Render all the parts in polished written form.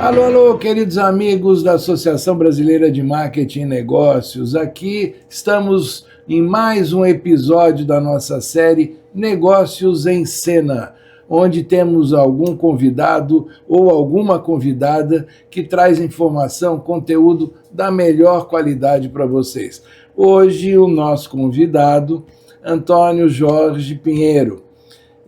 Alô, alô, queridos amigos da Associação Brasileira de Marketing e Negócios. Aqui estamos em mais um episódio da nossa série Negócios em Cena, onde temos algum convidado ou alguma convidada que traz informação, conteúdo da melhor qualidade para vocês. Hoje o nosso convidado, Antônio Jorge Pinheiro.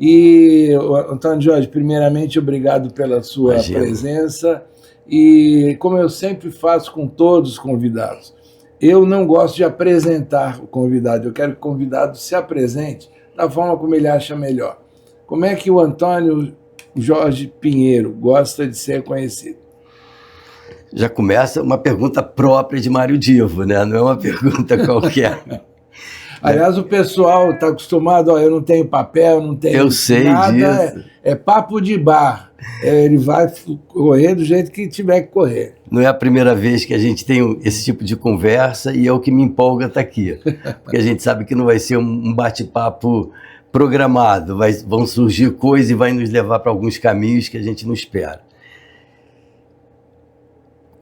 E, Antônio Jorge, primeiramente, obrigado pela sua presença. E, como eu sempre faço com todos os convidados, eu não gosto de apresentar o convidado, eu quero que o convidado se apresente da forma como ele acha melhor. Como é que o Antônio Jorge Pinheiro gosta de ser conhecido? Já começa uma pergunta própria de Mário Divo, né? Não é uma pergunta qualquer. Aliás, o pessoal está acostumado, eu não tenho papel, não tenho eu sei nada, disso. É papo de bar. Ele vai correr do jeito que tiver que correr. Não é a primeira vez que a gente tem esse tipo de conversa e é o que me empolga estar aqui. Porque a gente sabe que não vai ser um bate-papo programado, vão surgir coisas e vai nos levar para alguns caminhos que a gente não espera.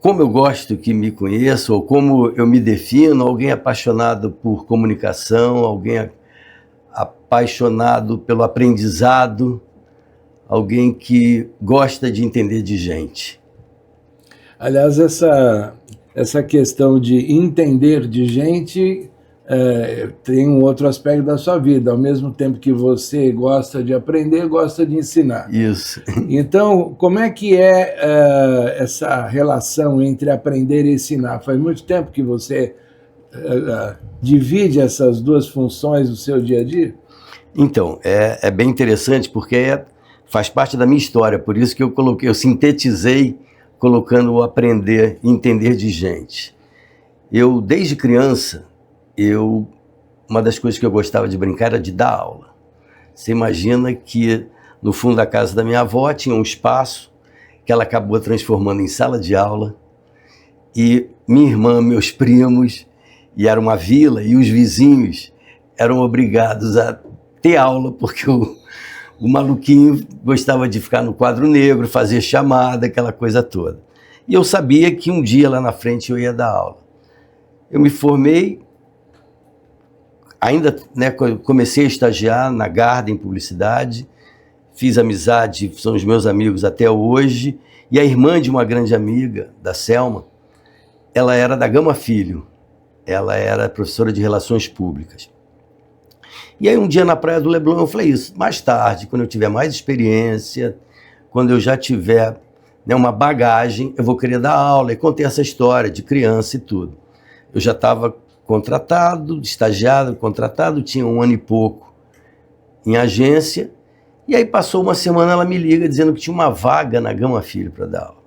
Como eu gosto que me conheçam, ou como eu me defino, alguém apaixonado por comunicação, alguém apaixonado pelo aprendizado, alguém que gosta de entender de gente. Aliás, essa questão de entender de gente tem um outro aspecto da sua vida. Ao mesmo tempo que você gosta de aprender, gosta de ensinar. Isso. Então, como é que é essa relação entre aprender e ensinar? Faz muito tempo que você divide essas duas funções no seu dia a dia? Então, é bem interessante porque faz parte da minha história, por isso que eu sintetizei colocando o aprender e entender de gente. Eu, desde criança, uma das coisas que eu gostava de brincar era de dar aula. Você imagina que no fundo da casa da minha avó tinha um espaço que ela acabou transformando em sala de aula, e minha irmã, meus primos, e era uma vila, e os vizinhos eram obrigados a ter aula, porque o maluquinho gostava de ficar no quadro negro, fazer chamada, aquela coisa toda. E eu sabia que um dia lá na frente eu ia dar aula. Eu me formei, ainda comecei a estagiar na Garden Publicidade, fiz amizade, são os meus amigos até hoje, e a irmã de uma grande amiga, da Selma, ela era da Gama Filho, ela era professora de Relações Públicas. E aí um dia na Praia do Leblon eu falei isso, mais tarde, quando eu tiver mais experiência, quando eu já tiver uma bagagem, eu vou querer dar aula, e contei essa história de criança e tudo. Eu já estava contratado, estagiado, contratado, tinha 1 ano e pouco em agência, e aí passou uma semana, ela me liga dizendo que tinha uma vaga na Gama Filho para dar aula.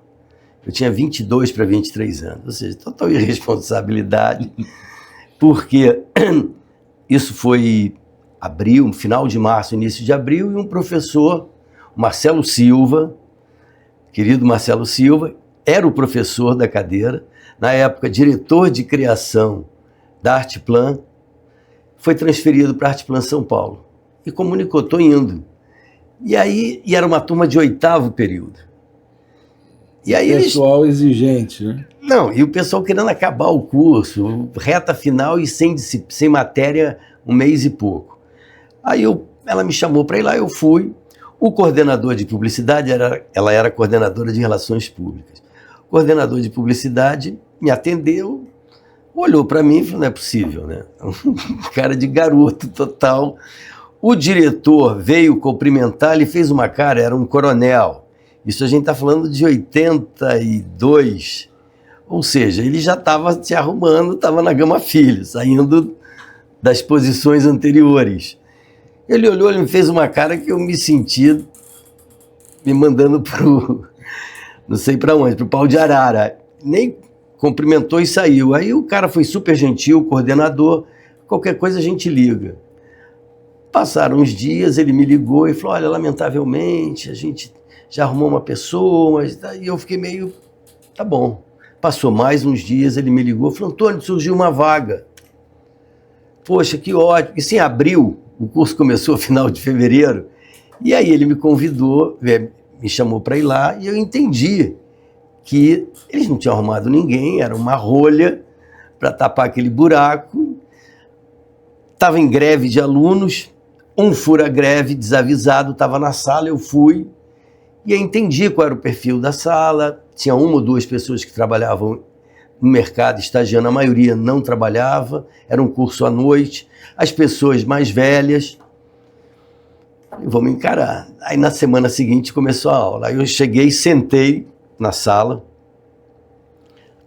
Eu tinha 22 para 23 anos, ou seja, total irresponsabilidade, porque isso foi abril, final de março, início de abril, e um professor, Marcelo Silva, querido Marcelo Silva, era o professor da cadeira, na época diretor de criação da Arteplan, foi transferido para a Arteplan São Paulo e comunicou, estou indo. E era uma turma de 8º período. E aí pessoal exigente, né? Não, e o pessoal querendo acabar o curso, reta final e sem matéria, 1 mês e pouco. Aí ela me chamou para ir lá, eu fui. O coordenador de publicidade, ela era coordenadora de relações públicas. O coordenador de publicidade me atendeu, olhou para mim e falou, não é possível, né? Um cara de garoto total. O diretor veio cumprimentar, ele fez uma cara, era um coronel. Isso a gente está falando de 82. Ou seja, ele já estava se arrumando, estava na Gama Filho, saindo das posições anteriores. Ele olhou, ele me fez uma cara que eu me senti me mandando não sei para onde, para o pau de arara. Nem cumprimentou e saiu. Aí o cara foi super gentil, o coordenador, qualquer coisa a gente liga. Passaram uns dias, ele me ligou e falou, olha, lamentavelmente, a gente já arrumou uma pessoa, mas... E eu fiquei meio, tá bom. Passou mais uns dias, ele me ligou e falou, Antônio, surgiu uma vaga. Poxa, que ótimo. Isso em abril, o curso começou no final de fevereiro, e aí ele me convidou, me chamou para ir lá, e eu entendi que eles não tinham arrumado ninguém, era uma rolha para tapar aquele buraco. Estava em greve de alunos, um fura-greve desavisado, estava na sala, eu fui, e aí entendi qual era o perfil da sala. Tinha uma ou duas pessoas que trabalhavam no mercado estagiando, a maioria não trabalhava, era um curso à noite, as pessoas mais velhas. Vamos encarar. Aí na semana seguinte começou a aula. Aí eu cheguei, sentei na sala,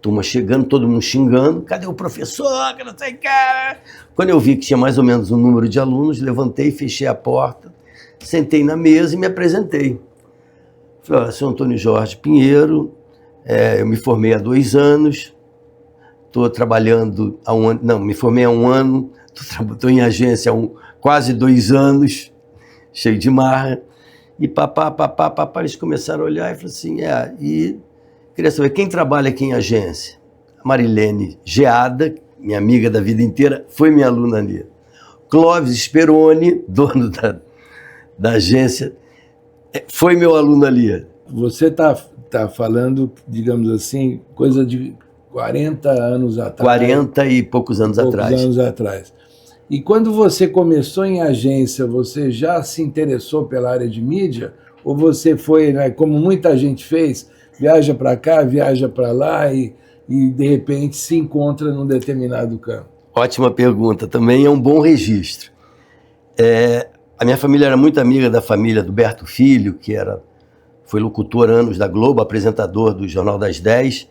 turma chegando, todo mundo xingando, cadê o professor, que não sei o que. Quando eu vi que tinha mais ou menos um número de alunos, levantei, fechei a porta, sentei na mesa e me apresentei. Falei, olha, sou Antônio Jorge Pinheiro, eu me formei há 2 anos, estou trabalhando há 1 ano, não, me formei há 1 ano, estou em agência há quase 2 anos, cheio de marra, e papá, eles começaram a olhar e falaram assim, e queria saber, quem trabalha aqui em agência? A Marilene Geada, minha amiga da vida inteira, foi minha aluna ali. Clóvis Speroni, dono da agência, foi meu aluno ali. Você tá falando, digamos assim, coisa de 40 anos atrás. 40 e poucos anos atrás. E quando você começou em agência, você já se interessou pela área de mídia? Ou você foi, né, como muita gente fez, viaja para cá, viaja para lá e de repente se encontra num determinado campo? Ótima pergunta, também é um bom registro. A minha família era muito amiga da família do Berto Filho, que foi locutor anos da Globo, apresentador do Jornal das 10,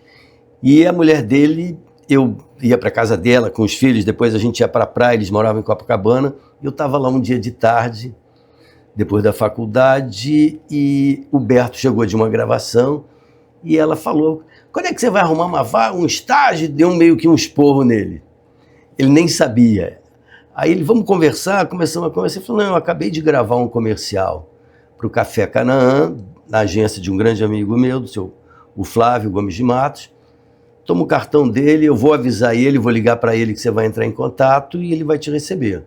e a mulher dele, eu ia para casa dela com os filhos, depois a gente ia para a praia, eles moravam em Copacabana, eu estava lá um dia de tarde, depois da faculdade, e o Berto chegou de uma gravação, e ela falou, quando é que você vai arrumar uma vaga, um estágio? Deu meio que um esporro nele. Ele nem sabia. Aí ele, vamos conversar, começamos a conversar. Ele falou, não, eu acabei de gravar um comercial para o Café Canaã, na agência de um grande amigo meu, o Flávio Gomes de Matos. Toma o cartão dele, eu vou avisar ele, vou ligar para ele que você vai entrar em contato e ele vai te receber.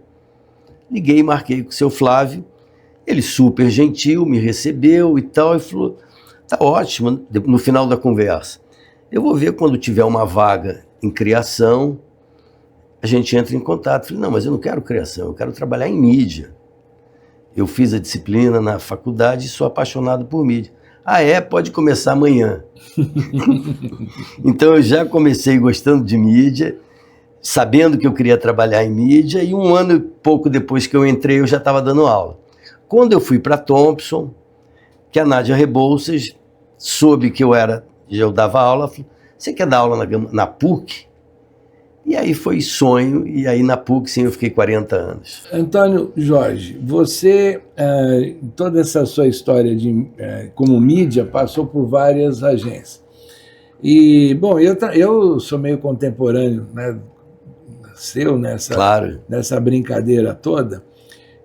Liguei, marquei com o seu Flávio, ele super gentil, me recebeu e tal, e falou, tá ótimo, no final da conversa. Eu vou ver quando tiver uma vaga em criação, a gente entra em contato. Falei, não, mas eu não quero criação, eu quero trabalhar em mídia. Eu fiz a disciplina na faculdade e sou apaixonado por mídia. Ah, pode começar amanhã. Então eu já comecei gostando de mídia, sabendo que eu queria trabalhar em mídia, e 1 ano e pouco depois que eu entrei, eu já estava dando aula. Quando eu fui para Thompson, que a Nádia Rebouças soube que eu dava aula, falou, você quer dar aula na PUC? E aí foi sonho, e aí na PUC, sim, eu fiquei 40 anos. Antônio Jorge, você, toda essa sua história como mídia, passou por várias agências. E, bom, eu sou meio contemporâneo, né, seu nessa brincadeira toda,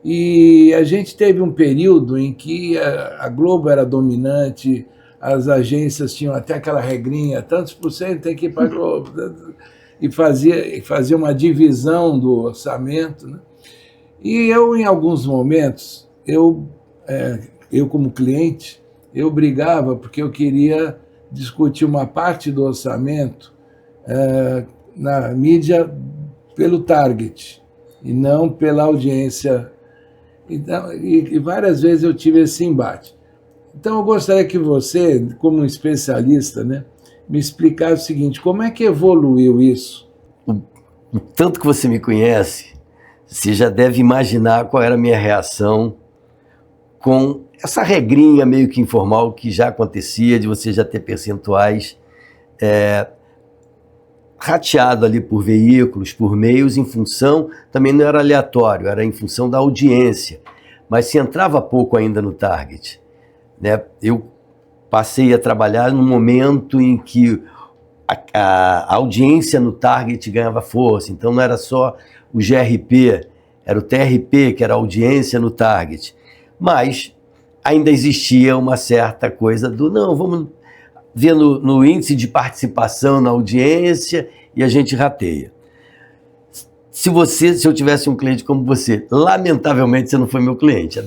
e a gente teve um período em que a Globo era dominante, as agências tinham até aquela regrinha, tantos por cento tem que ir para a Globo, e fazia uma divisão do orçamento, né? E eu, em alguns momentos, eu como cliente, eu brigava porque eu queria discutir uma parte do orçamento na mídia pelo target e não pela audiência. Então, e várias vezes eu tive esse embate. Então eu gostaria que você, como um especialista, né, me explicasse o seguinte, como é que evoluiu isso? O tanto que você me conhece, você já deve imaginar qual era a minha reação com essa regrinha meio que informal que já acontecia, de você já ter percentuais rateado ali por veículos, por meios, em função, também não era aleatório, era em função da audiência, mas se entrava pouco ainda no target, né? Eu passei a trabalhar num momento em que a audiência no target ganhava força, então não era só o GRP, era o TRP, que era a audiência no target, mas ainda existia uma certa coisa não, vamos ver no índice de participação na audiência e a gente rateia. Se eu tivesse um cliente como você, lamentavelmente você não foi meu cliente,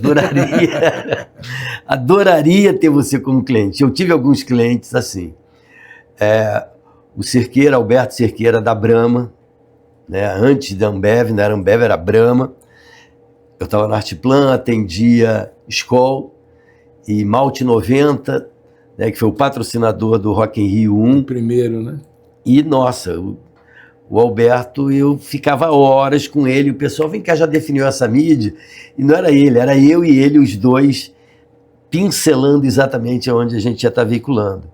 adoraria ter você como cliente. Eu tive alguns clientes assim, o Cerqueira, Alberto Cerqueira, da Brahma, né? Antes da Ambev, não era Ambev, era Brahma. Eu estava na Arteplan, atendia Skol e Malte 90, né, que foi o patrocinador do Rock in Rio 1. O primeiro, né? E, nossa, o Alberto, eu ficava horas com ele, o pessoal, vem cá, já definiu essa mídia? E não era ele, era eu e ele, os dois, pincelando exatamente onde a gente já está veiculando.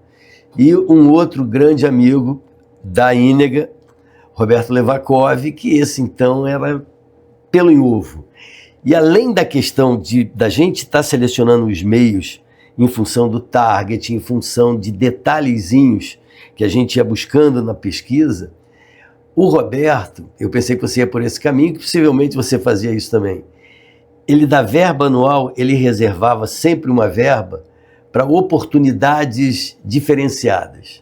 E um outro grande amigo da Ínega, Roberto Levakov, que esse então era pelo em ovo. E além da questão da gente estar selecionando os meios em função do target, em função de detalhezinhos que a gente ia buscando na pesquisa, o Roberto, eu pensei que você ia por esse caminho, que possivelmente você fazia isso também. Ele, da verba anual, ele reservava sempre uma verba para oportunidades diferenciadas.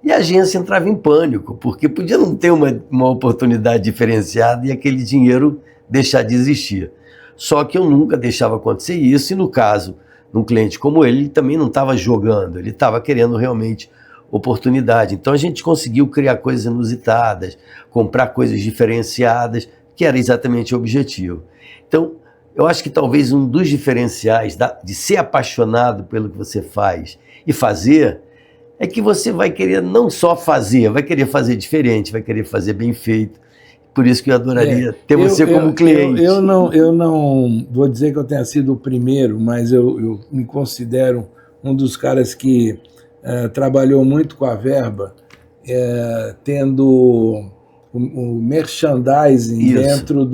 E a agência entrava em pânico, porque podia não ter uma oportunidade diferenciada e aquele dinheiro deixar de existir. Só que eu nunca deixava acontecer isso, e no caso, num cliente como ele também não estava jogando, ele estava querendo realmente oportunidade. Então a gente conseguiu criar coisas inusitadas, comprar coisas diferenciadas, que era exatamente o objetivo. Então, eu acho que talvez um dos diferenciais de ser apaixonado pelo que você faz e fazer, é que você vai querer não só fazer, vai querer fazer diferente, vai querer fazer bem feito. Por isso que eu adoraria ter você como cliente. Eu não vou dizer que eu tenha sido o primeiro, mas eu me considero um dos caras que trabalhou muito com a verba, tendo o merchandising dentro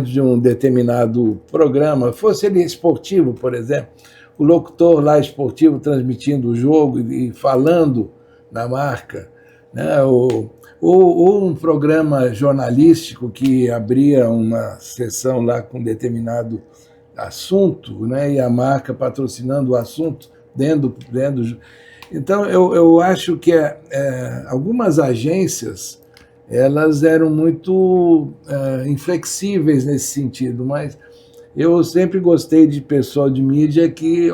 de um determinado programa, fosse ele esportivo, por exemplo, o locutor lá esportivo transmitindo o jogo e falando da marca, né? Ou um programa jornalístico que abria uma sessão lá com determinado assunto, né? E a marca patrocinando o assunto dentro. Então, eu acho que algumas agências elas eram muito inflexíveis nesse sentido, mas eu sempre gostei de pessoal de mídia que,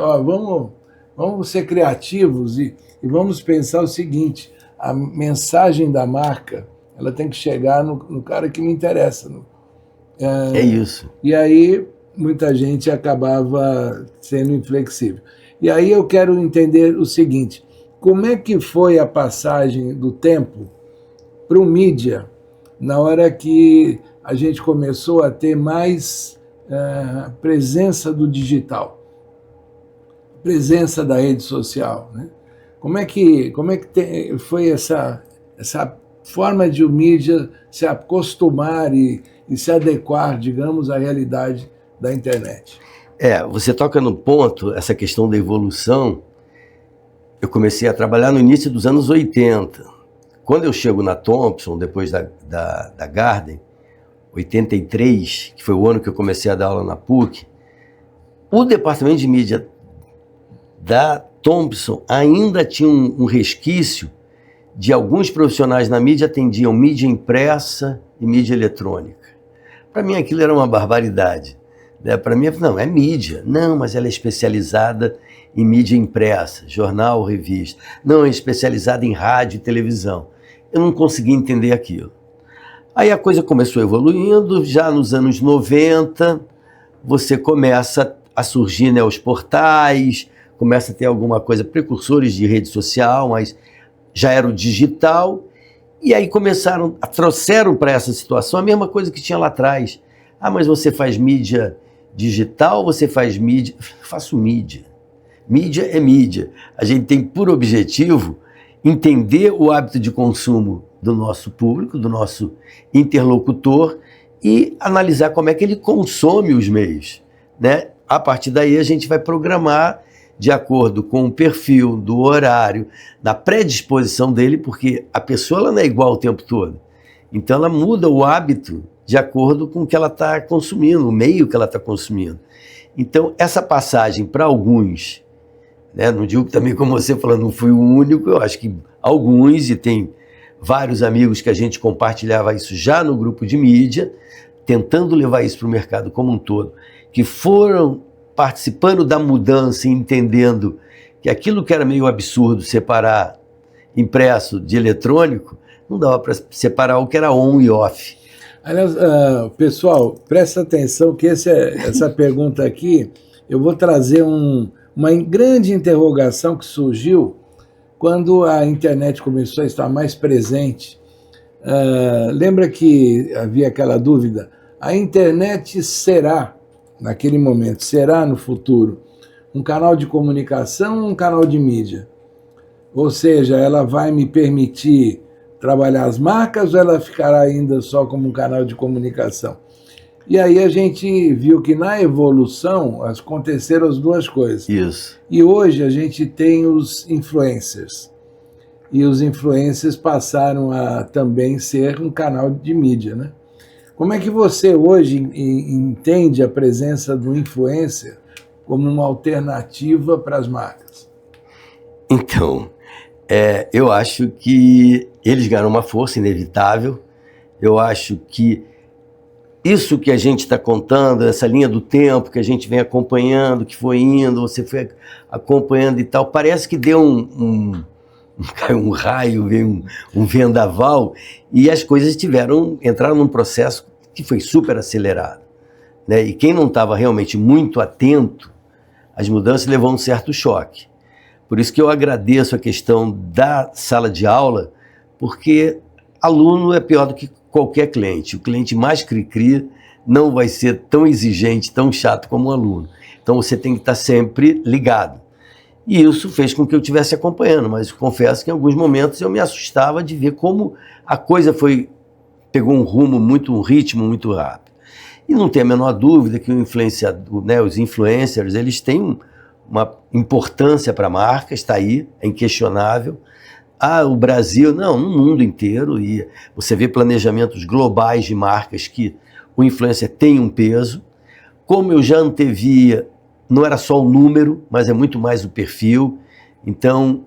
vamos ser criativos e vamos pensar o seguinte: a mensagem da marca ela tem que chegar no cara que me interessa. É isso. E aí muita gente acabava sendo inflexível. E aí eu quero entender o seguinte: como é que foi a passagem do tempo para o mídia na hora que a gente começou a ter mais presença do digital, presença da rede social, né? Como é que foi essa forma de o mídia se acostumar e se adequar, digamos, à realidade da internet? Você toca no ponto, essa questão da evolução. Eu comecei a trabalhar no início dos anos 80. Quando eu chego na Thompson, depois da Garden, 83, que foi o ano que eu comecei a dar aula na PUC, o departamento de mídia da Thompson ainda tinha um resquício de alguns profissionais na mídia atendiam mídia impressa e mídia eletrônica. Para mim aquilo era uma barbaridade. Para mim, não, é mídia. Não, mas ela é especializada em mídia impressa, jornal, revista. Não, é especializada em rádio e televisão. Eu não conseguia entender aquilo. Aí a coisa começou evoluindo, já nos anos 90, você começa a surgir, né, os portais, começa a ter alguma coisa, precursores de rede social, mas já era o digital, e aí trouxeram para essa situação a mesma coisa que tinha lá atrás. Mas você faz mídia digital, você faz mídia? Faço mídia. Mídia é mídia. A gente tem por objetivo entender o hábito de consumo do nosso público, do nosso interlocutor, e analisar como é que ele consome os meios, né? A partir daí a gente vai programar de acordo com o perfil, do horário, da predisposição dele, porque a pessoa ela não é igual o tempo todo. Então ela muda o hábito de acordo com o que ela está consumindo, o meio que ela está consumindo. Então essa passagem para alguns, né, não digo também como você falando, não fui o único, eu acho que alguns, e tem vários amigos que a gente compartilhava isso já no grupo de mídia, tentando levar isso para o mercado como um todo, que foram participando da mudança e entendendo que aquilo que era meio absurdo, separar impresso de eletrônico, não dava para separar o que era on e off. Aliás, pessoal, presta atenção que essa pergunta aqui, eu vou trazer uma grande interrogação que surgiu quando a internet começou a estar mais presente. Lembra que havia aquela dúvida? A internet será, naquele momento, será no futuro, um canal de comunicação ou um canal de mídia? Ou seja, ela vai me permitir trabalhar as marcas ou ela ficará ainda só como um canal de comunicação? E aí a gente viu que na evolução aconteceram as duas coisas. Isso. E hoje a gente tem os influencers. E os influencers passaram a também ser um canal de mídia, né? Como é que você hoje entende a presença do influencer como uma alternativa para as marcas? Então, eu acho que eles ganharam uma força inevitável. Eu acho que isso que a gente está contando, essa linha do tempo que a gente vem acompanhando, que foi indo, você foi acompanhando e tal, parece que deu caiu um raio, veio um vendaval, e as coisas entraram num processo que foi super acelerado, né? E quem não estava realmente muito atento às mudanças levou um certo choque. Por isso que eu agradeço a questão da sala de aula, porque aluno é pior do que qualquer cliente. O cliente mais cri-cri não vai ser tão exigente, tão chato como um aluno. Então você tem que estar sempre ligado. E isso fez com que eu estivesse acompanhando, mas confesso que em alguns momentos eu me assustava de ver como a coisa pegou um ritmo muito rápido. E não tem a menor dúvida que o influenciador, né, os influencers, eles têm uma importância para a marca, está aí, é inquestionável. O Brasil, não, no mundo inteiro, e você vê planejamentos globais de marcas que o influencer tem um peso. Como eu já antevia, não era só o número, mas é muito mais o perfil. Então,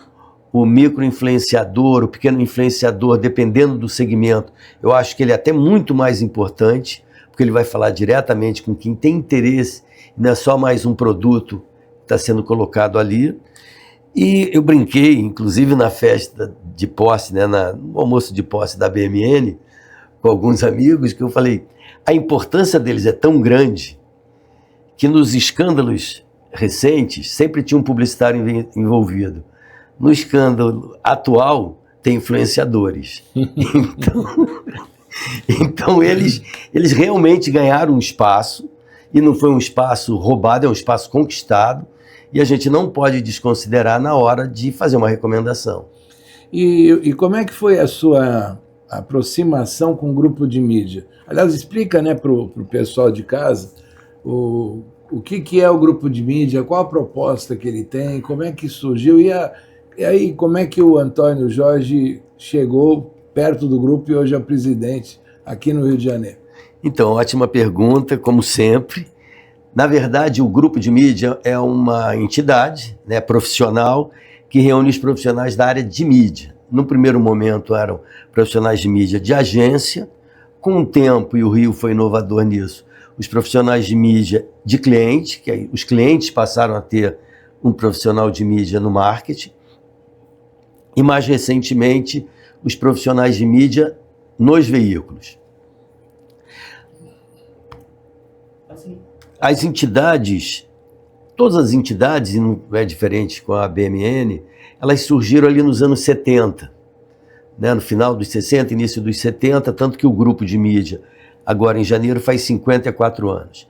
o micro-influenciador, o pequeno influenciador, dependendo do segmento, eu acho que ele é até muito mais importante, porque ele vai falar diretamente com quem tem interesse, não é só mais um produto que está sendo colocado ali. E eu brinquei, inclusive na festa de posse, né, no almoço de posse da BMN, com alguns amigos, que eu falei, a importância deles é tão grande que nos escândalos recentes sempre tinha um publicitário envolvido. No escândalo atual, tem influenciadores. Então eles realmente ganharam um espaço, e não foi um espaço roubado, é um espaço conquistado, e a gente não pode desconsiderar na hora de fazer uma recomendação. E como é que foi a sua aproximação com o grupo de mídia? Aliás, explica, né, para o pessoal de casa o que é o grupo de mídia, qual a proposta que ele tem, como é que surgiu, e aí como é que o Antônio Jorge chegou perto do grupo e hoje é presidente aqui no Rio de Janeiro? Então, ótima pergunta, como sempre. Na verdade, o grupo de mídia é uma entidade, né, profissional, que reúne os profissionais da área de mídia. No primeiro momento eram profissionais de mídia de agência, com o tempo, e o Rio foi inovador nisso, os profissionais de mídia de cliente, que aí os clientes passaram a ter um profissional de mídia no marketing, e mais recentemente, os profissionais de mídia nos veículos. As entidades, todas as entidades, e não é diferente com a BMN, elas surgiram ali nos anos 70, né, no final dos 60, início dos 70, tanto que o grupo de mídia, agora em janeiro, faz 54 anos.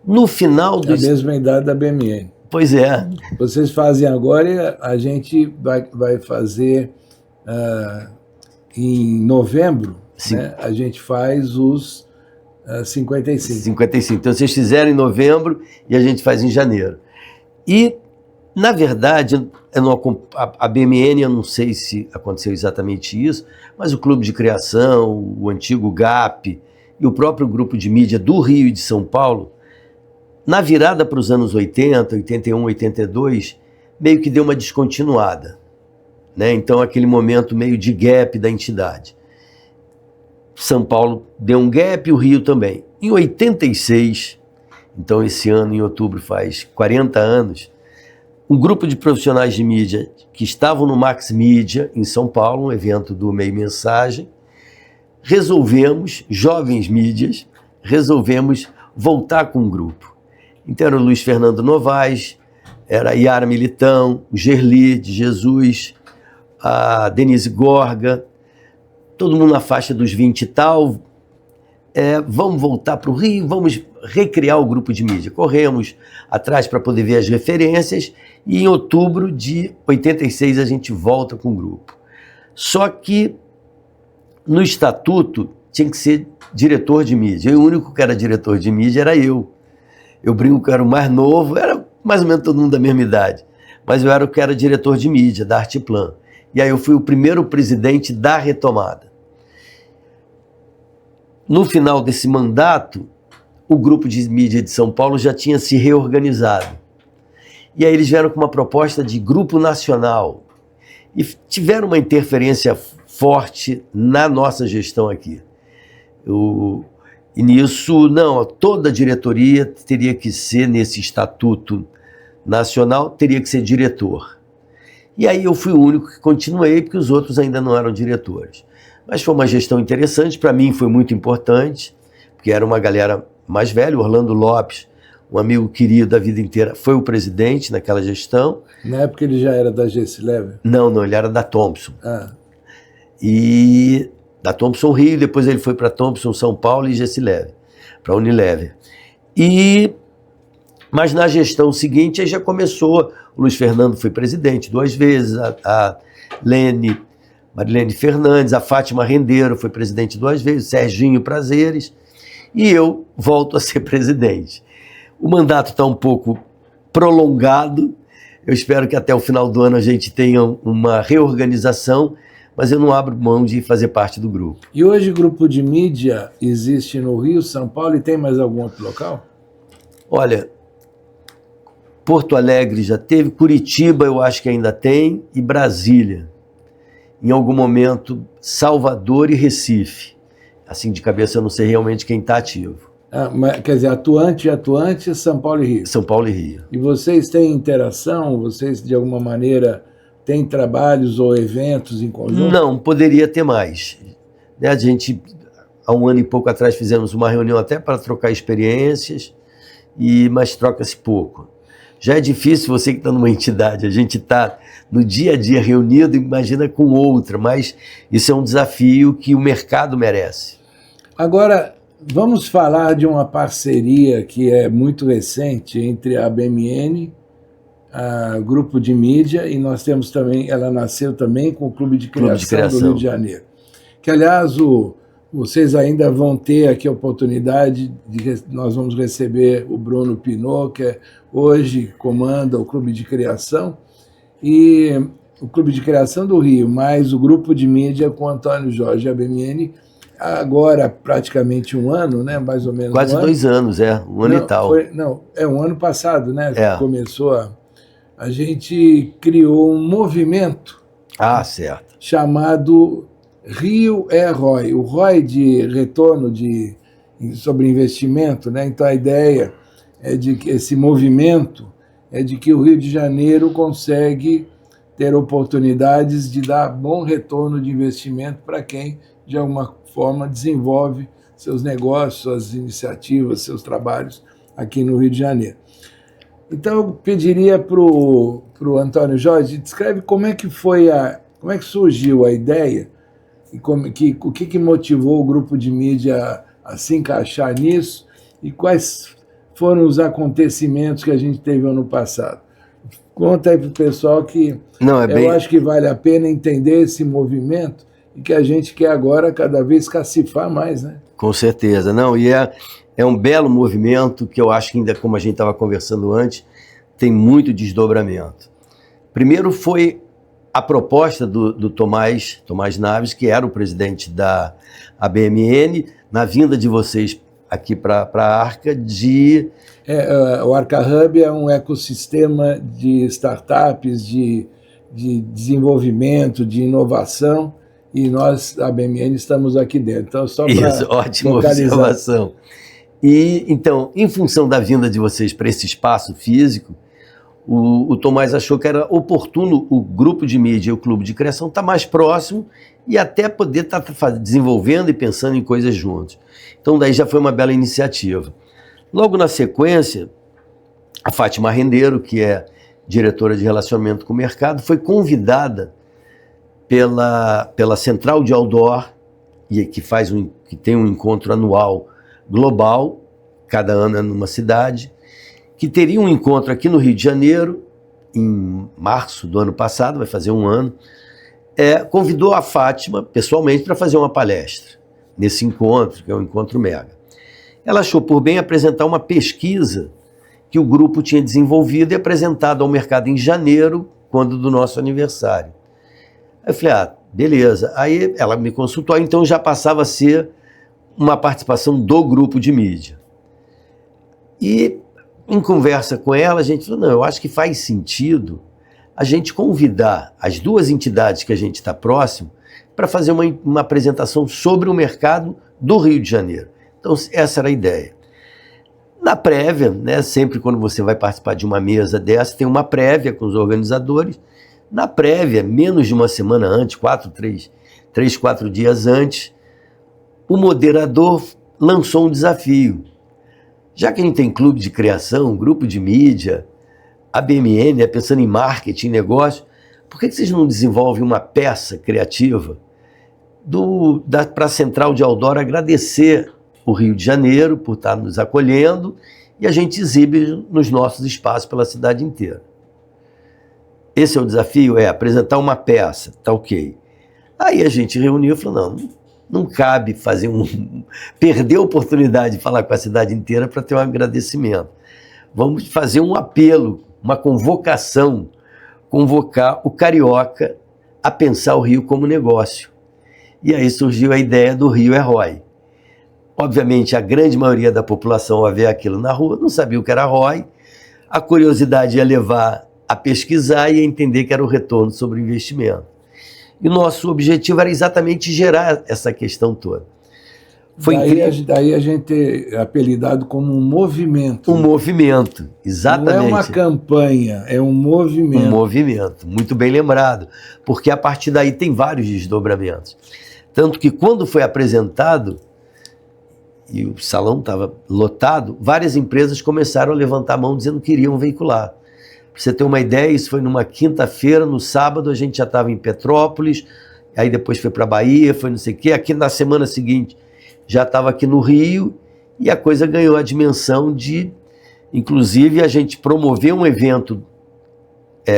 No final dos... É a mesma idade da BMN. Pois é. Vocês fazem agora e a gente vai fazer em novembro, né, a gente faz os 55. 55. Então, vocês fizeram em novembro e a gente faz em janeiro. E, na verdade, a BMN, eu não sei se aconteceu exatamente isso, mas o Clube de Criação, o antigo GAP e o próprio grupo de mídia do Rio e de São Paulo, na virada para os anos 80, 81, 82, meio que deu uma descontinuada, né? Então, aquele momento meio de gap da entidade. São Paulo deu um gap e o Rio também. Em 86, então esse ano, em outubro, faz 40 anos, um grupo de profissionais de mídia que estavam no Max Mídia, em São Paulo, um evento do Meio Mensagem, jovens mídias, resolvemos voltar com um grupo. Então era o Luiz Fernando Novaes, era a Yara Militão, o Gerli de Jesus, a Denise Gorga, todo mundo na faixa dos 20 e tal. Vamos voltar para o Rio, vamos recriar o grupo de mídia. Corremos atrás para poder ver as referências e em outubro de 86 a gente volta com o grupo. Só que no estatuto tinha que ser diretor de mídia. E o único que era diretor de mídia era eu. Eu brinco que era o mais novo, era mais ou menos todo mundo da mesma idade. Mas eu era o que era diretor de mídia, da Arteplan. E aí eu fui o primeiro presidente da retomada. No final desse mandato, o grupo de mídia de São Paulo já tinha se reorganizado. E aí eles vieram com uma proposta de grupo nacional. E tiveram uma interferência forte na nossa gestão aqui. E nisso, não, toda a diretoria teria que ser, nesse estatuto nacional, teria que ser diretor. E aí eu fui o único que continuei, porque os outros ainda não eram diretores. Mas foi uma gestão interessante, para mim foi muito importante, porque era uma galera mais velha, o Orlando Lopes, um amigo querido da vida inteira, foi o presidente naquela gestão. Na época ele já era da Geslever? Não, ele era da Thompson. E da Thompson Rio, depois ele foi para Thompson São Paulo e Geslever, para a Unilever. Mas na gestão seguinte aí já começou, o Luiz Fernando foi presidente 2 vezes, a Marilene Fernandes, a Fátima Rendeiro foi presidente 2 vezes, Serginho Prazeres, e eu volto a ser presidente. O mandato está um pouco prolongado, eu espero que até o final do ano a gente tenha uma reorganização, mas eu não abro mão de fazer parte do grupo. E hoje o grupo de mídia existe no Rio, São Paulo, e tem mais algum outro local? Olha, Porto Alegre já teve, Curitiba eu acho que ainda tem, e Brasília. Em algum momento, Salvador e Recife. Assim, de cabeça eu não sei realmente quem está ativo. Mas, quer dizer, atuante, São Paulo e Rio. São Paulo e Rio. E vocês têm interação? Vocês, de alguma maneira, têm trabalhos ou eventos em conjunto? Não, poderia ter mais. A gente, há 1 ano e pouco atrás, fizemos uma reunião até para trocar experiências, mas troca-se pouco. Já é difícil você que está numa entidade, a gente está no dia a dia reunido, imagina com outra, mas isso é um desafio que o mercado merece. Agora, vamos falar de uma parceria que é muito recente entre a BMN, a Grupo de Mídia, e nós temos também, ela nasceu também com o Clube de Criação do Rio de Janeiro. Que, aliás, vocês ainda vão ter aqui a oportunidade nós vamos receber o Bruno Pinot, que hoje comanda o Clube de Criação, e o Clube de Criação do Rio, mais o Grupo de Mídia com o Antônio Jorge e a BMN, agora praticamente 1 ano, né? Mais ou menos. Quase 2 anos, 1 ano e tal. É o ano passado, né? É. Começou a gente criou um movimento certo. chamado Rio é ROI, o ROI de retorno sobre investimento, né? Então a ideia é de que esse movimento é de que o Rio de Janeiro consegue ter oportunidades de dar bom retorno de investimento para quem, de alguma forma, desenvolve seus negócios, suas iniciativas, seus trabalhos aqui no Rio de Janeiro. Então eu pediria para o Antônio Jorge, descreve como é que surgiu a ideia, e o que motivou o grupo de mídia a se encaixar nisso e quais foram os acontecimentos que a gente teve ano passado. Conta aí para o pessoal que eu acho que vale a pena entender esse movimento e que a gente quer agora cada vez cacifar mais, né? Com certeza. Não, e é um belo movimento que eu acho que ainda, como a gente estava conversando antes, tem muito desdobramento. Primeiro foi a proposta do Tomás Naves, que era o presidente da ABMN, na vinda de vocês aqui para a Arca, o Arca Hub é um ecossistema de startups, de desenvolvimento, de inovação, e nós, a ABMN, estamos aqui dentro. Então, só para ótima observação. E, então, em função da vinda de vocês para esse espaço físico, o Tomás achou que era oportuno o grupo de mídia e o clube de criação estar mais próximo e até poder estar desenvolvendo e pensando em coisas juntos. Então daí já foi uma bela iniciativa. Logo na sequência, a Fátima Rendeiro, que é diretora de relacionamento com o mercado, foi convidada pela Central de Outdoor, que tem um encontro anual global, cada ano é numa cidade, que teria um encontro aqui no Rio de Janeiro, em março do ano passado, vai fazer um ano, convidou a Fátima pessoalmente para fazer uma palestra nesse encontro, que é um encontro mega. Ela achou por bem apresentar uma pesquisa que o grupo tinha desenvolvido e apresentado ao mercado em janeiro, quando do nosso aniversário. Aí eu falei, beleza. Aí ela me consultou, então já passava a ser uma participação do grupo de mídia. E em conversa com ela, a gente falou, não, eu acho que faz sentido a gente convidar as duas entidades que a gente está próximo para fazer uma apresentação sobre o mercado do Rio de Janeiro. Então, essa era a ideia. Na prévia, né, sempre quando você vai participar de uma mesa dessa, tem uma prévia com os organizadores. Na prévia, menos de uma semana antes, 4 dias antes, o moderador lançou um desafio. Já que a gente tem clube de criação, grupo de mídia, a BMN, pensando em marketing, negócio, por que vocês não desenvolvem uma peça criativa para a Central de Outdoor agradecer o Rio de Janeiro por estar nos acolhendo e a gente exibe nos nossos espaços pela cidade inteira. Esse é o desafio, apresentar uma peça, tá ok. Aí a gente reuniu e falou, não cabe perder a oportunidade de falar com a cidade inteira para ter um agradecimento. Vamos fazer um apelo, uma convocação, convocar o carioca a pensar o Rio como negócio. E aí surgiu a ideia do Rio é ROI. Obviamente, a grande maioria da população, ao ver aquilo na rua, não sabia o que era ROI. A curiosidade ia levar a pesquisar e a entender que era o retorno sobre o investimento. E o nosso objetivo era exatamente gerar essa questão toda. Daí a gente é apelidado como um movimento. Um movimento, exatamente. Não é uma campanha, é um movimento. Um movimento, muito bem lembrado, porque a partir daí tem vários desdobramentos. Tanto que quando foi apresentado, e o salão estava lotado, várias empresas começaram a levantar a mão dizendo que queriam veicular. Para você ter uma ideia, isso foi numa quinta-feira, no sábado a gente já estava em Petrópolis, aí depois foi para Bahia, foi não sei o quê, aqui na semana seguinte já estava aqui no Rio, e a coisa ganhou a dimensão de, inclusive, a gente promover um evento,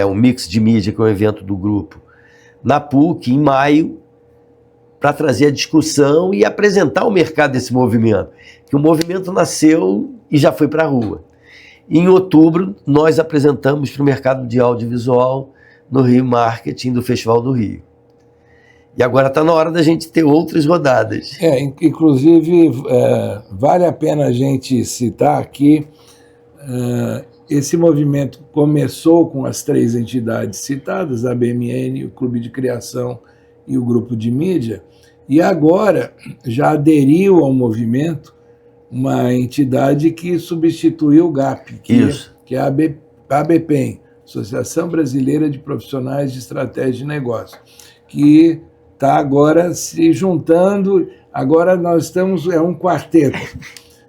um mix de mídia, que é um evento do grupo, na PUC, em maio, para trazer a discussão e apresentar o mercado desse movimento. Que o movimento nasceu e já foi para a rua. Em outubro, nós apresentamos para o mercado de audiovisual no Rio Marketing do Festival do Rio. E agora está na hora da gente ter outras rodadas. Inclusive, vale a pena a gente citar aqui, esse movimento começou com as 3 entidades citadas, a BMN, o Clube de Criação e o Grupo de Mídia, e agora já aderiu ao movimento uma entidade que substituiu o GAP, que é a ABPEM, Associação Brasileira de Profissionais de Estratégia de Negócio, que está agora se juntando, agora nós estamos, um quarteto,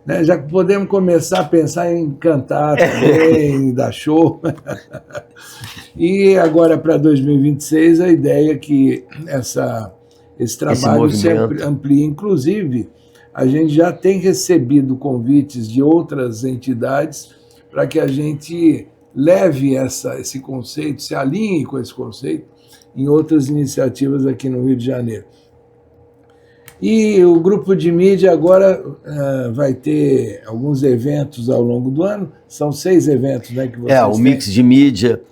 né? Já podemos começar a pensar em cantar também, em dar show. E agora, para 2026, a ideia é que esse trabalho se amplie. Inclusive, a gente já tem recebido convites de outras entidades para que a gente leve esse conceito, se alinhe com esse conceito em outras iniciativas aqui no Rio de Janeiro. E o grupo de mídia agora vai ter alguns eventos ao longo do ano, são 6 eventos, né, que vocês têm. O mix de mídia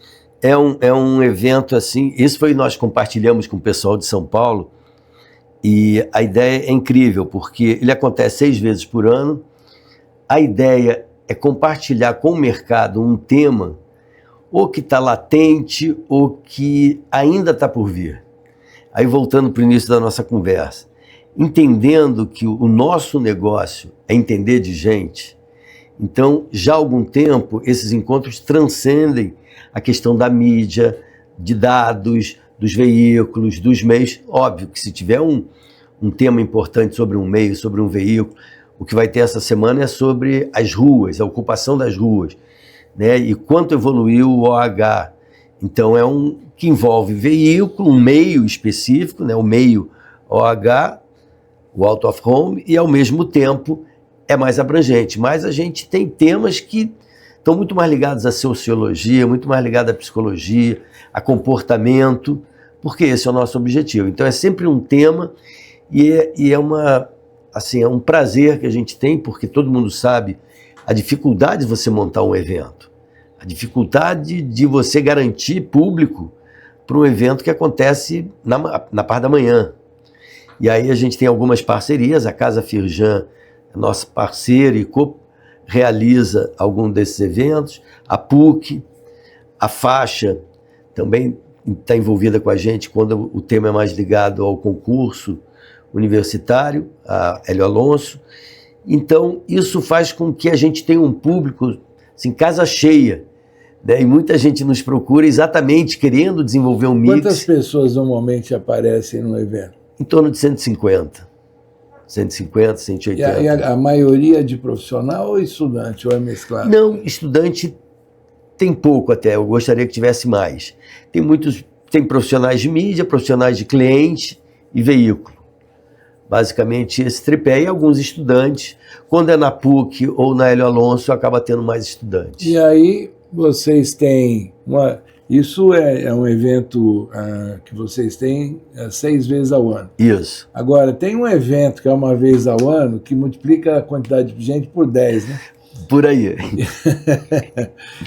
é um evento assim, isso nós compartilhamos com o pessoal de São Paulo, e a ideia é incrível, porque ele acontece 6 vezes por ano. A ideia é compartilhar com o mercado um tema, ou que está latente, ou que ainda está por vir. Aí voltando para o início da nossa conversa, entendendo que o nosso negócio é entender de gente, Então, já há algum tempo, esses encontros transcendem a questão da mídia, de dados, dos veículos, dos meios. Óbvio que se tiver um tema importante sobre um meio, sobre um veículo, o que vai ter essa semana é sobre as ruas, a ocupação das ruas, né? E quanto evoluiu o OH. Então, que envolve veículo, um meio específico, né? O meio OH, o out of home, e ao mesmo tempo é mais abrangente. Mas a gente tem temas que estão muito mais ligados à sociologia, muito mais ligados à psicologia, a comportamento, porque esse é o nosso objetivo. Então é sempre um tema e é um prazer que a gente tem, porque todo mundo sabe a dificuldade de você montar um evento, a dificuldade de você garantir público para um evento que acontece na parte da manhã. E aí a gente tem algumas parcerias, a Casa Firjan é nossa parceira e realiza algum desses eventos, a PUC, a Faixa também está envolvida com a gente quando o tema é mais ligado ao concurso universitário, a Hélio Alonso. Então, isso faz com que a gente tenha um público, assim, casa cheia, né? E muita gente nos procura exatamente querendo desenvolver um mix. Quantas pessoas normalmente aparecem no evento? Em torno de 150. 150, 180. E a maioria de profissional ou estudante, ou é mesclado? Não, estudante tem pouco até, eu gostaria que tivesse mais. Tem profissionais de mídia, profissionais de cliente e veículo. Basicamente esse tripé e alguns estudantes. Quando é na PUC ou na Hélio Alonso, acaba tendo mais estudantes. E aí vocês têm isso é um evento que vocês têm 6 vezes ao ano. Isso. Agora, tem um evento que é uma vez ao ano que multiplica a quantidade de gente por 10, né? Por aí.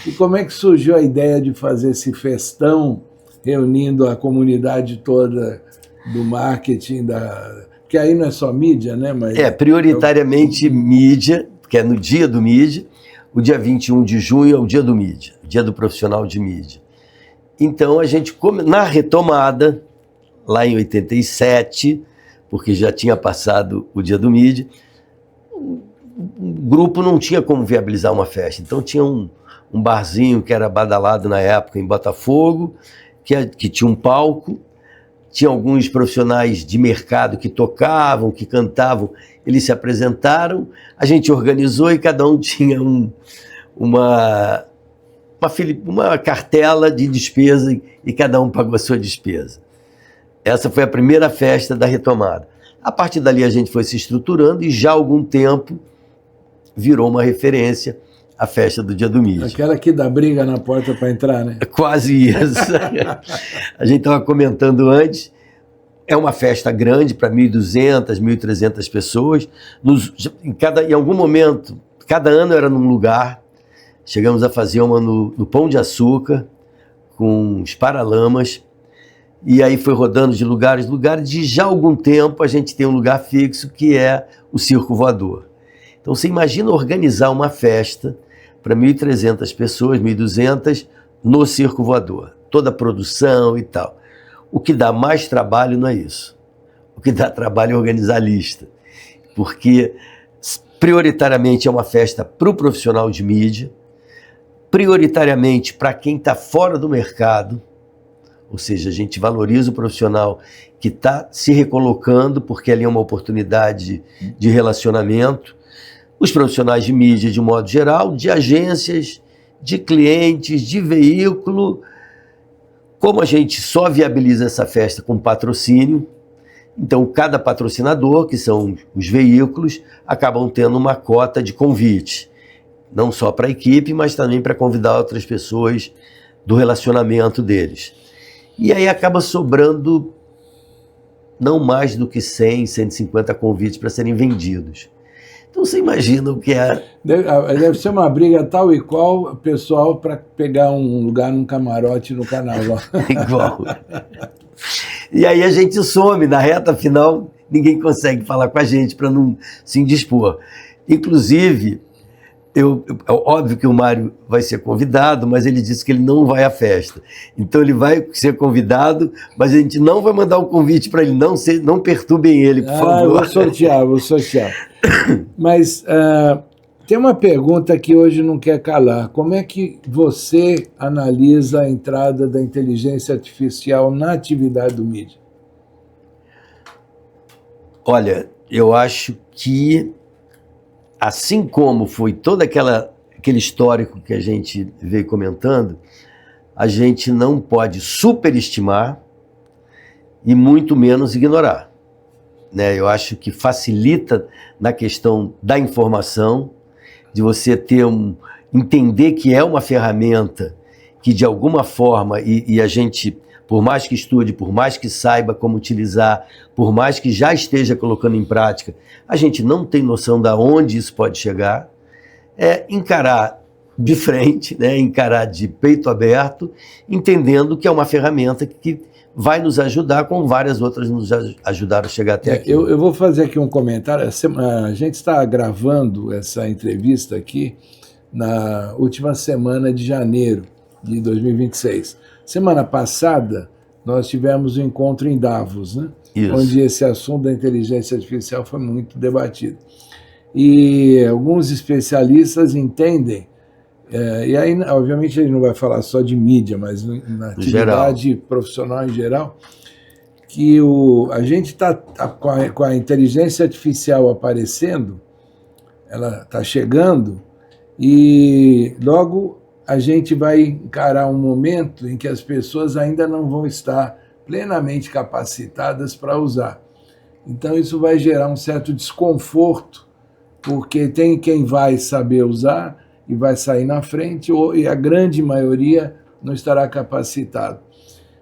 E como é que surgiu a ideia de fazer esse festão reunindo a comunidade toda do marketing, porque aí não é só mídia, né? Mas prioritariamente mídia, que é no dia do mídia. O dia 21 de junho é o dia do mídia, o dia do profissional de mídia. Então, a gente, na retomada, lá em 87, porque já tinha passado o dia do mídia, o grupo não tinha como viabilizar uma festa. Então, tinha um barzinho que era badalado na época em Botafogo, que tinha um palco, tinha alguns profissionais de mercado que tocavam, que cantavam, eles se apresentaram, a gente organizou e cada um tinha uma cartela de despesa e cada um pagou a sua despesa. Essa foi a primeira festa da retomada. A partir dali a gente foi se estruturando e já há algum tempo virou uma referência a festa do dia do mídia. Aquela que dá briga na porta para entrar, né? Quase isso. A gente estava comentando antes, é uma festa grande para 1.200, 1.300 pessoas. Em algum momento, cada ano era num lugar. Chegamos a fazer uma no Pão de Açúcar, com os Paralamas, e aí foi rodando de lugares, e já há algum tempo a gente tem um lugar fixo que é o Circo Voador. Então você imagina organizar uma festa para 1.300 pessoas, 1.200, no Circo Voador. Toda a produção e tal. O que dá mais trabalho não é isso. O que dá trabalho é organizar a lista. Porque prioritariamente é uma festa para o profissional de mídia, prioritariamente para quem está fora do mercado, ou seja, a gente valoriza o profissional que está se recolocando, porque ali é uma oportunidade de relacionamento, os profissionais de mídia de modo geral, de agências, de clientes, de veículo. Como a gente só viabiliza essa festa com patrocínio, então cada patrocinador, que são os veículos, acabam tendo uma cota de convite, não só para a equipe, mas também para convidar outras pessoas do relacionamento deles. E aí acaba sobrando não mais do que 100, 150 convites para serem vendidos. Então você imagina o que é. Deve ser uma briga tal e qual, pessoal, para pegar um lugar num camarote no carnaval. Igual. E aí a gente some, na reta final, ninguém consegue falar com a gente para não se indispor. Inclusive, óbvio que o Mário vai ser convidado, mas ele disse que ele não vai à festa. Então ele vai ser convidado, mas a gente não vai mandar o convite para ele, não perturbem ele, por favor. Vou sortear. Mas Tem uma pergunta que hoje não quer calar. Como é que você analisa a entrada da inteligência artificial na atividade do mídia? Olha, eu acho que, assim como foi todo aquele histórico que a gente veio comentando, a gente não pode superestimar e muito menos ignorar, né? Eu acho que facilita na questão da informação, de você entender que é uma ferramenta que de alguma forma, e a gente, por mais que estude, por mais que saiba como utilizar, por mais que já esteja colocando em prática, a gente não tem noção de onde isso pode chegar, encarar de frente, né? Encarar de peito aberto, entendendo que é uma ferramenta que vai nos ajudar, como várias outras nos ajudaram a chegar até aqui. Eu vou fazer aqui um comentário. A gente está gravando essa entrevista aqui na última semana de janeiro de 2026. Semana passada, nós tivemos um encontro em Davos, né? Onde esse assunto da inteligência artificial foi muito debatido. E alguns especialistas entendem, e aí, obviamente, a gente não vai falar só de mídia, mas na atividade profissional em geral, que a gente está com a inteligência artificial aparecendo, ela está chegando, e logo a gente vai encarar um momento em que as pessoas ainda não vão estar plenamente capacitadas para usar. Então isso vai gerar um certo desconforto, porque tem quem vai saber usar e vai sair na frente, e a grande maioria não estará capacitado.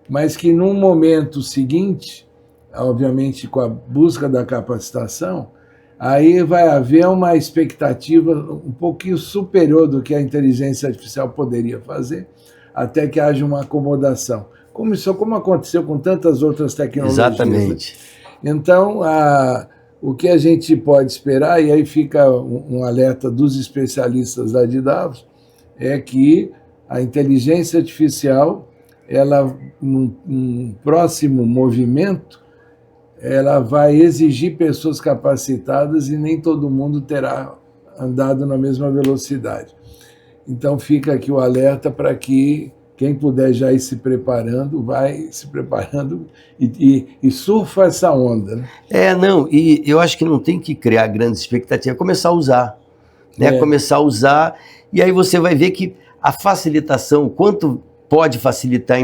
Mas que num momento seguinte, obviamente com a busca da capacitação, aí vai haver uma expectativa um pouquinho superior do que a inteligência artificial poderia fazer, até que haja uma acomodação. Como aconteceu com tantas outras tecnologias. Exatamente. Né? Então, o que a gente pode esperar, e aí fica um alerta dos especialistas da de Davos, é que a inteligência artificial, ela, num próximo movimento, ela vai exigir pessoas capacitadas e nem todo mundo terá andado na mesma velocidade. Então fica aqui o alerta para que quem puder já ir se preparando, vai se preparando e surfa essa onda. Né? E eu acho que não tem que criar grandes expectativas, começar a usar. Né? Começar a usar, e aí você vai ver que a facilitação, quanto pode facilitar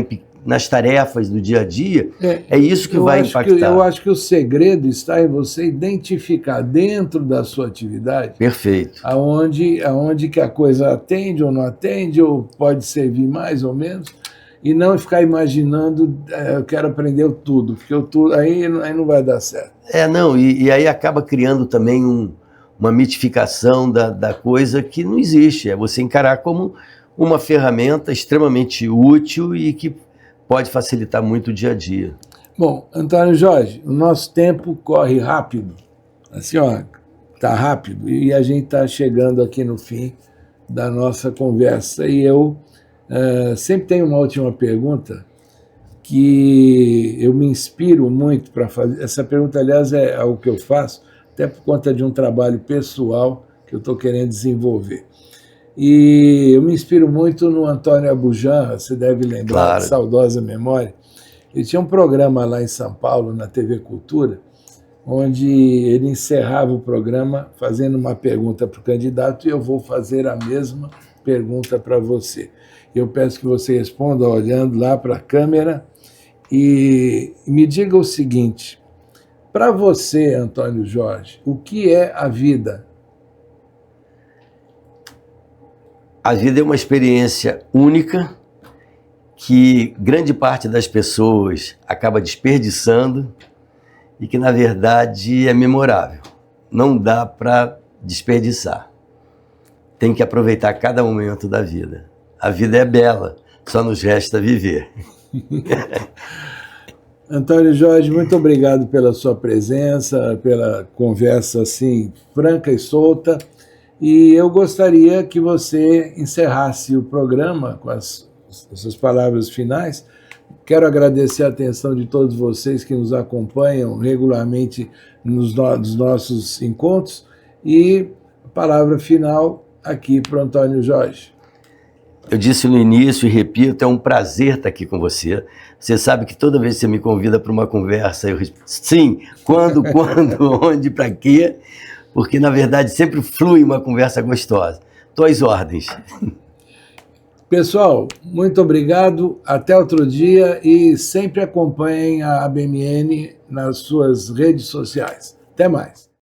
nas tarefas do dia a dia, é isso que vai impactar. Eu acho que o segredo está em você identificar dentro da sua atividade. Perfeito. Aonde que a coisa atende ou não atende, ou pode servir mais ou menos, e não ficar imaginando, eu quero aprender tudo, porque aí não vai dar certo. E aí acaba criando também uma mitificação da coisa que não existe. É você encarar como uma ferramenta extremamente útil e que pode facilitar muito o dia a dia. Bom, Antônio Jorge, o nosso tempo corre rápido, assim, está rápido, e a gente está chegando aqui no fim da nossa conversa, e eu sempre tenho uma última pergunta que eu me inspiro muito para fazer. Essa pergunta, aliás, é algo que eu faço, até por conta de um trabalho pessoal que eu estou querendo desenvolver. E eu me inspiro muito no Antônio Abujamra, você deve lembrar, claro, de saudosa memória. Ele tinha um programa lá em São Paulo, na TV Cultura, onde ele encerrava o programa fazendo uma pergunta para o candidato, e eu vou fazer a mesma pergunta para você. Eu peço que você responda olhando lá para a câmera e me diga o seguinte: para você, Antônio Jorge, o que é a vida? A vida é uma experiência única que grande parte das pessoas acaba desperdiçando e que, na verdade, é memorável. Não dá para desperdiçar. Tem que aproveitar cada momento da vida. A vida é bela, só nos resta viver. Antônio Jorge, muito obrigado pela sua presença, pela conversa assim franca e solta. E eu gostaria que você encerrasse o programa com as suas palavras finais. Quero agradecer a atenção de todos vocês que nos acompanham regularmente nos nossos encontros e palavra final aqui para o Antônio Jorge. Eu disse no início e repito, é um prazer estar aqui com você. Você sabe que toda vez que você me convida para uma conversa, eu respondo sim, quando, onde, para quê, porque na verdade sempre flui uma conversa gostosa. Estou às ordens. Pessoal, muito obrigado, até outro dia e sempre acompanhem a ABMN nas suas redes sociais. Até mais.